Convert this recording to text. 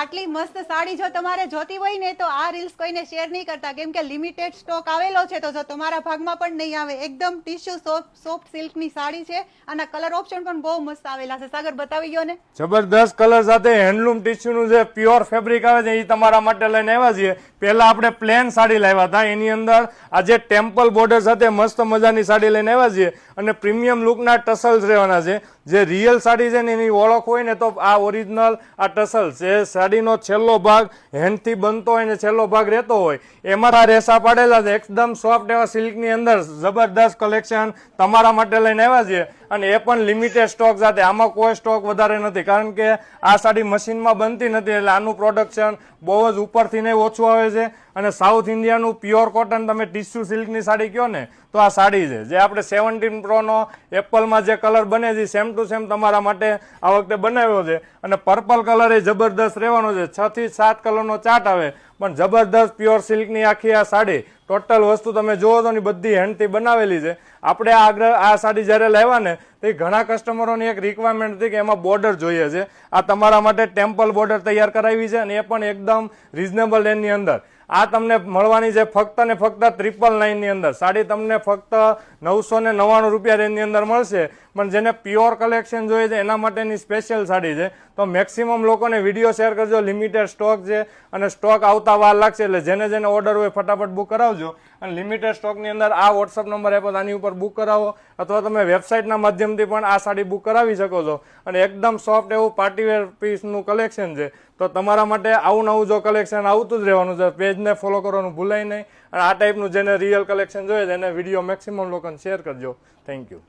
આટલી મસ્ત સાડી જો તમારે જોતી હોય ને તો આ રીલ્સ કોઈને શેર નહીં કરતા, કેમ કે લિમિટેડ સ્ટોક આવેલો છે. તો જો તમારા ભાગમાં પણ નહીં આવે. એકદમ ટીશ્યુ સોફ્ટ સિલ્કની સાડી છે. આના કલર ઓપ્શન પણ બહુ મસ્ત આવેલા છે. સાગર બતાવી ગયો ને, જબરદસ્ત કલર સાથે હેન્ડલૂમ ટીશ્યુનું જે પ્યોર ફેબ્રિક આવે છે એ તમારા માટે લઈને આવ્યા છીએ. પહેલા આપણે પ્લેન સાડી લાવ્યા હતા, એની અંદર આજે ટેમ્પલ બોર્ડર સાથે મસ્ત મજાની સાડી લઈને આવ્યા છીએ અને પ્રીમિયમ લુકના ટસલ્સ રહેવાના છે. જે રિયલ સાડી છે ને એની ઓળખ હોય ને તો આ ઓરિજિનલ આ ટસલ્સ છે. સાડીનો છેલ્લો ભાગ હેન્ડથી બનતો હોય ને છેલ્લો ભાગ રહેતો હોય એમાં આ રેસા પાડેલા છે. એકદમ સોફ્ટ એવા સિલ્કની અંદર જબરદસ્ત કલેક્શન તમારા માટે લઈને આવ્યા છીએ અને એ પણ લિમિટેડ સ્ટોક સાથે. આમાં કોઈ સ્ટોક વધારે નથી કારણ કે આ સાડી મશીનમાં બનતી નથી એટલે આનું પ્રોડક્શન બહુ જ ઉપરથી ને ઓછું આવે છે. અને સાઉથ ઇન્ડિયાનું પ્યોર કોટન તમે ટીશ્યુ સિલ્કની સાડી કહો ને તો આ સાડી છે. જે આપણે 17 પ્રોનો એપલમાં જે કલર બને છે સેમ ટુ સેમ તમારા માટે આ વખતે બનાવ્યો છે. અને પર્પલ કલર એ જબરદસ્ત રહેવાનો છે. 6 થી 7 કલરનો ચાર્ટ આવે પણ જબરદસ્ત પ્યોર સિલ્કની આખી આ સાડી. ટોટલ વસ્તુ તમે જોવો તો બધી હેન્ડથી બનાવેલી છે. આપણે આ સાડી જ્યારે લાવ્યા ને તો ઘણા કસ્ટમરોની એક રિક્વાયરમેન્ટ હતી કે એમાં બોર્ડર જોઈએ છે. આ તમારા માટે ટેમ્પલ બોર્ડર તૈયાર કરાવી છે અને એ પણ એકદમ રિઝનેબલ રેન્જની અંદર. આ તમને મળવાની છે ફક્ત ને ફક્ત 999 ની અંદર. સાડી તમને ફક્ત 999 રૂપિયા રેન્જની અંદર મળશે. પણ જેને પ્યોર કલેક્શન જોઈએ છે એના માટેની સ્પેશિયલ સાડી છે. તો મેક્સિમમ લોકોને વિડીયો શેર કરજો. લિમિટેડ સ્ટોક છે અને સ્ટોક આવતા વાર લાગશે એટલે જેને ઓર્ડર હોય ફટાફટ બુક કરાવજો. અને લિમિટેડ સ્ટોકની અંદર આ વોટ્સઅપ નંબર આપ્યો આની ઉપર બુક કરાવો અથવા તમે વેબસાઇટના માધ્યમથી પણ આ સાડી બુક કરાવી શકો છો. અને એકદમ સોફ્ટ એવું પાર્ટીવેર પીસનું કલેક્શન છે. તો તમારા માટે આવું નવું જો કલેક્શન આવતું જ રહેવાનું છે. પેજને ફોલો કરવાનું ભૂલાય નહીં. અને આ ટાઈપનું જેને રિયલ કલેક્શન જોઈએ છે એને વિડીયો મેક્સિમમ લોકોને શેર કરજો. Thank you.